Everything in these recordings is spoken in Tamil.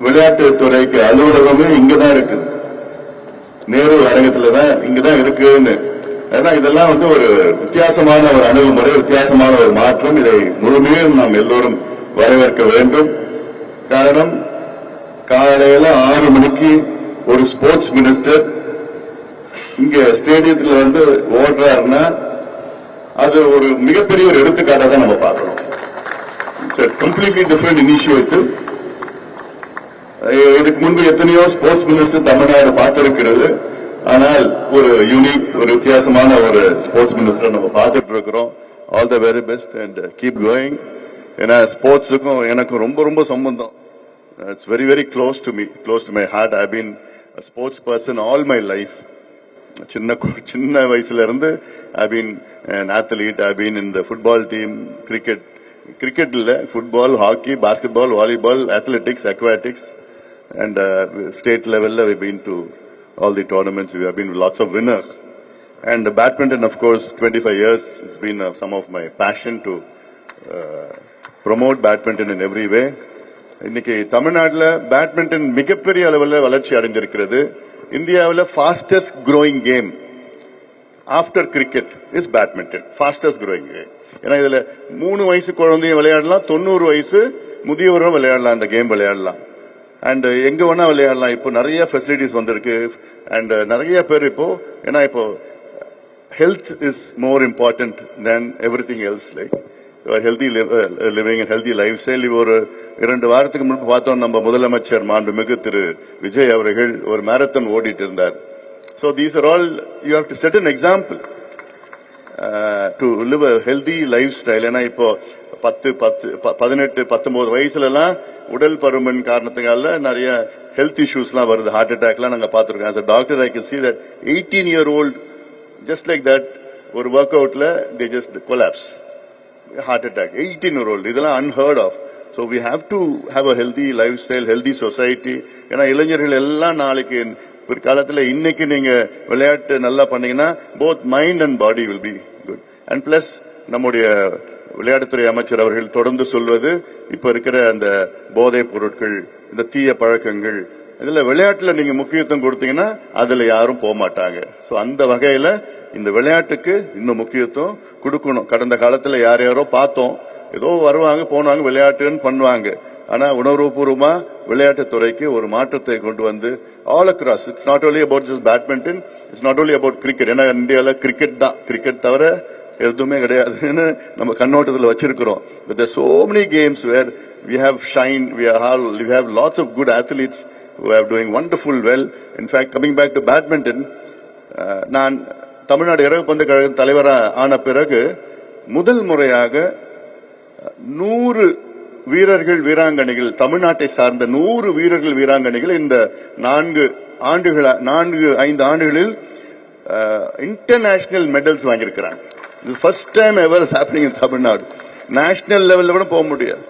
விளையாட்டுத்துறைக்கு அலுவலகமே இங்கதான் இருக்குது, நேரு அரங்கத்துலதான் இங்கதான் இருக்குன்னு. ஏன்னா இதெல்லாம் ஒரு வித்தியாசமான ஒரு அணுகுமுறை, வித்தியாசமான ஒரு மாற்றம். இதை முழுமையும் நாம் எல்லோரும் வரவேற்க வேண்டும். காரணம், காலையில 6 மணிக்கு ஒரு ஸ்போர்ட்ஸ் மினிஸ்டர் இங்க ஸ்டேடியத்தில் ஓடுறாருன்னா அது ஒரு மிகப்பெரிய ஒரு எடுத்துக்காட்டாக தான் நம்ம பார்க்கிறோம். Completely different initiative. இதுக்கு முன்பு எத்தனையோ ஸ்போர்ட்ஸ் மினிஸ்டர் தமிழ்நாடு பார்த்திருக்கிறது. ஆனால் ஒரு யூனிக், ஒரு வித்தியாசமான ஒரு ஸ்போர்ட்ஸ் மினிஸ்டர் நம்ம பார்த்துட்டு இருக்கிறோம். All the very best and keep going. ஏன்னா ஸ்போர்ட்ஸுக்கும் எனக்கும் ரொம்ப ரொம்ப சம்பந்தம். It's very very close to me, close to my heart. I been a sports person all my life. சின்ன வயசுல இருந்து I been an athlete. I've been in the football team, cricket இல்ல, football, hockey, basketball, volleyball, athletics, aquatics, and state level we've been to all the tournaments. We have been lots of winners. And badminton, of course, 25 years. It's been some of my passion to promote badminton in every way. இன்னைக்கு தமிழ்நாட்டில் பேட்மிண்டன் மிகப்பெரிய அளவில் வளர்ச்சி அடைந்திருக்கிறது. இந்தியாவில் fastest growing game after cricket is badminton, fastest growing game. ஏன்னா இதுல 3 வயசு குழந்தையும் விளையாடலாம், 90 வயசு முதியவரும் விளையாடலாம், அந்த கேம் விளையாடலாம். அண்ட் எங்க வேணா விளையாடலாம். இப்போ நிறைய ஃபெசிலிட்டிஸ் வந்திருக்கு. அண்ட் நிறைய பேர் ஏன்னா இப்போ health is more important than everything else. Like healthy living and healthy life style. ஒரு 2 வாரத்துக்கு முன்பு பார்த்தோம், நம்ம முதலமைச்சர் மாண்புமிகு திரு விஜய் அவர்கள் ஒரு மேரத்தான் ஓடிட்டு இருந்தார். So these are all, you have to set an example to live a healthy lifestyle. ஏன்னா இப்போ 18, 19 வயசுல எல்லாம் உடல் பருமன் காரணத்தினால நிறைய ஹெல்த் இஷ்யூஸ்லாம் வருது, ஹார்ட் அட்டாக்லாம் நாங்க பார்த்திருக்கோம். as a doctor I can see that 18-year-old just like that ஒரு work அவுட்ல they just collapse, heart attack. 18-year-old, இதெல்லாம் unheard of. So we have to have a healthy lifestyle, healthy society. ஏன்னா இளைஞர்கள் எல்லாம் நாளைக்கு பிற்காலத்தில் இன்னைக்கு நீங்க விளையாட்டு நல்லா பண்ணீங்கன்னா both mind and body will be good. And plus நம்முடைய விளையாட்டுத்துறை அமைச்சர் அவர்கள் தொடர்ந்து சொல்வது, இப்ப இருக்கிற அந்த போதைப் பொருட்கள், இந்த தீய பழக்கங்கள், இதுல விளையாட்டுல நீங்க முக்கியத்துவம் கொடுத்தீங்கன்னா அதுல யாரும் போக மாட்டாங்க. சோ அந்த வகையில இந்த விளையாட்டுக்கு இன்னும் முக்கியத்துவம் கொடுக்கணும். கடந்த காலத்துல யாரோ பார்த்தோம், ஏதோ வருவாங்க போனாங்க விளையாட்டுன்னு பண்ணுவாங்க. ஆனா உணர்வுபூர்வமா விளையாட்டுத்துறைக்கு ஒரு மாற்றத்தை கொண்டு வந்து all across, it's not only about just badminton, it's not only about cricket. ஏன்னா இந்தியாவில கிரிக்கெட் தான், கிரிக்கெட் தவிர எதுவுமே கிடையாதுன்னு நம்ம கண்ணோட்டத்தில் வச்சிருக்கிறோம். But there are so many games where we have shined, we have lots of good athletes who are doing wonderful well. In fact, coming back to badminton, நான் தமிழ்நாடு இறகுப்பந்து கழக தலைவராக ஆன பிறகு முதல் முறையாக 100 வீரர்கள் வீராங்கனைகள், தமிழ்நாட்டை சார்ந்த 100 வீரர்கள் வீராங்கனைகள் இந்த 4-5 ஆண்டுகளில் இன்டர்நேஷனல் மெடல்ஸ் வாங்கியிருக்கிறாங்க. இது first time ever happening in Tamil Nadu. National லெவல்ல கூட போக முடியாது.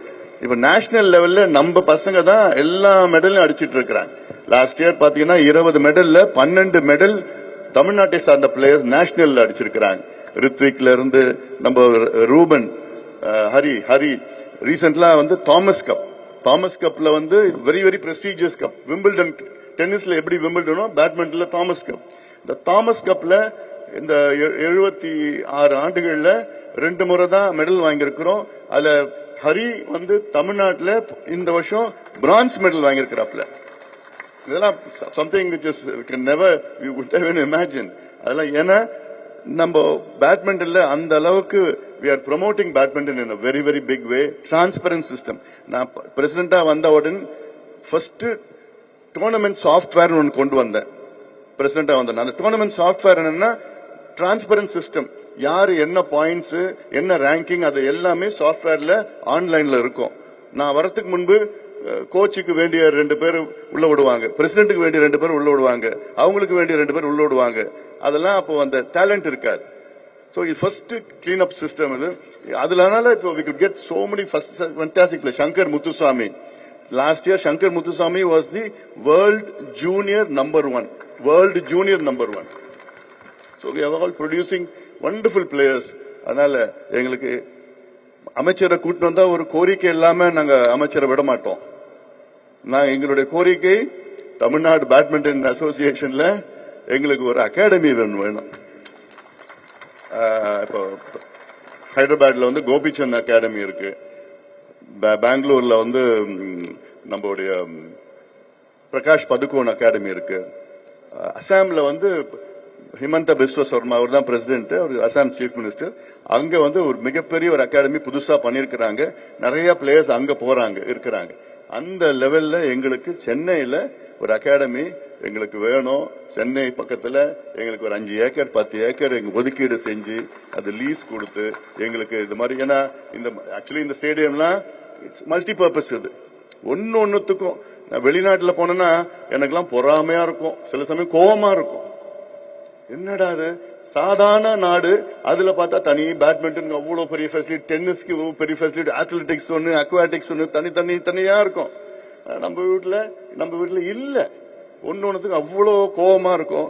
இப்ப நேஷனல் லெவல்ல நம்ம பசங்க தான் எல்லா மெடலும் அடிச்சிட்டு இருக்கிறாங்க. லாஸ்ட் இயர் பாத்தீங்கன்னா 20 மெடல்ல 12 மெடல் தமிழ்நாட்டை சார்ந்த பிளேயர்ஸ் நேஷனல் அடிச்சிருக்கிறாங்க. ரித்விக்ல இருந்து நம்ம ரூபன், ஹரி ரீசென்ட்லா தாமஸ் கப்ல very very prestigious cup. Wimbledon டென்னிஸ்ல எப்படி விம்பிள்டனோ பேட்மிண்டன்ல தாமஸ் கப். இந்த தாமஸ் கப்ல இந்த 76 ஆண்டுகள்ல 2 முறை தான் மெடல் வாங்கியிருக்கிறோம். அதுல ஹரி தமிழ்நாட்டில் இந்த வருஷம் பிரான்ஸ் மெடல் வாங்கியிருக்கிறாப்ல. இதெல்லாம் something which is we can never, we would even imagine. அதெல்லாம் ஏன்னா நம்ம பேட்மிண்டன்ல அந்த அளவுக்கு we are promoting badminton in a very very big way. Transparent system. நான் பிரசிடென்டா வந்த உடனே ஃபர்ஸ்ட் டோர்னமெண்ட் சாஃப்ட்வேர் ஒன்று கொண்டு வந்தேன். பிரசிடென்டா வந்தேன். அந்த டோர்னமெண்ட் சாஃப்ட்வேர் என்னன்னா டிரான்ஸ்பரன்ட் சிஸ்டம். யாரு என்ன பாயிண்ட்ஸ், என்ன ரேங்கிங், அது எல்லாமே சாஃப்ட்வேர்ல ஆன்லைன்ல இருக்கும். நான் வரதுக்கு முன்பு கோச்சுக்கு வேண்டிய 2 பேர் உள்ள விடுவாங்க, பிரசிடென்ட்டுக்கு வேண்டிய 2 பேர் உள்ள விடுவாங்க, அவங்களுக்கு வேண்டிய 2 பேர் உள்ள விடுவாங்க. அதெல்லாம் அப்போ அந்த டேலண்ட் இருக்காது. So இது ஃபர்ஸ்ட் கிளீன் அப் சிஸ்டம் இது. அதனால இப்போ we could get so many first fantastic players. Shankar Muthuswamy, last year Shankar Muthuswamy was the world junior number 1. So we are all producing wonderful players. அதனால எங்களுக்கு அமைச்சரை கூட்டிட்டு வந்தா ஒரு கோரிக்கை இல்லாம நாங்க அமைச்சரை விட மாட்டோம். நான் எங்களுடைய கோரிக்கை தமிழ்நாடு பேட்மிண்டன் அசோசியேஷன்ல எங்களுக்கு ஒரு அகாடமி வேணும். இப்போ ஹைதராபாத்ல வந்து கோபிச்சந்த் அகாடமி இருக்கு, பெங்களூர்ல வந்து நம்மளுடைய பிரகாஷ் பதுகோன் அகாடமி இருக்கு, அசாம்ல வந்து ஹிமந்த பிஸ்வ சர்மா அவர் தான் பிரசிடென்ட், அவர் அசாம் சீஃப் மினிஸ்டர். அங்க வந்து ஒரு மிகப்பெரிய ஒரு அகாடமி புதுசா பண்ணிருக்கிறாங்க, நிறைய பிளேயர்ஸ் அங்க போறாங்க இருக்கிறாங்க. அந்த லெவல்ல எங்களுக்கு சென்னையில ஒரு அகாடமி எங்களுக்கு வேணும். சென்னை பக்கத்துல எங்களுக்கு ஒரு 5 ஏக்கர் 10 ஏக்கர் எங்க ஒதுக்கீடு செஞ்சு அது லீஸ் கொடுத்து எங்களுக்கு இது மாதிரி, ஏன்னா இந்த ஆக்சுவலி இந்த ஸ்டேடியம்லாம் மல்டி பர்பஸ், இது ஒன்னுத்துக்கும். நான் வெளிநாட்டுல போனேன்னா எனக்கெல்லாம் பொறாமையா இருக்கும், சில சமயம் கோபமா இருக்கும். என்னடா அது சாதாரண நாடு, அதுல பார்த்தா தனி பேட்மிண்டன் அவ்வளவு பெரிய ஃபெசிலிட்டி, டென்னிஸ்க்கு பெரிய ஃபெசிலிட்டி, அத்லெட்டிக்ஸ் ஒன்னு, அக்வாட்டிக்ஸ் ஒன்னு, தனியா இருக்கும். நம்ம வீட்டுல இல்ல, ஒன்னுக்கு அவ்வளவு கோபமா இருக்கும்.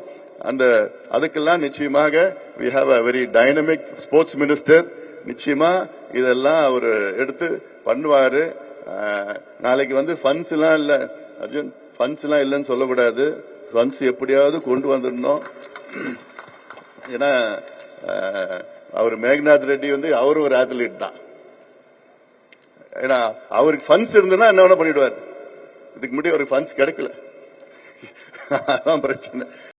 அதுக்கெல்லாம் நிச்சயமாக we have a very dynamic sports minister. நிச்சயமா இதெல்லாம் அவர் எடுத்து பண்ணுவாரு. நாளைக்கு வந்து ஃபண்ட்ஸ் எல்லாம் இல்ல அர்ஜுன், ஃபண்ட்ஸ் எல்லாம் இல்லைன்னு சொல்லக்கூடாது. ஃபண்ட்ஸ் எப்படியாவது கொண்டு வந்துடணும். ஏன்னா அவர் மேக்நாத் ரெட்டி வந்து அவரும் ஒரு அத்லீட் தான். ஏன்னா அவருக்கு ஃபண்ட்ஸ் இருந்ததுன்னா என்ன வேணா பண்ணிடுவார். இதுக்கு முன்னாடி அவருக்கு ஃபண்ட்ஸ் கிடைக்கல, அதான் பிரச்சனை.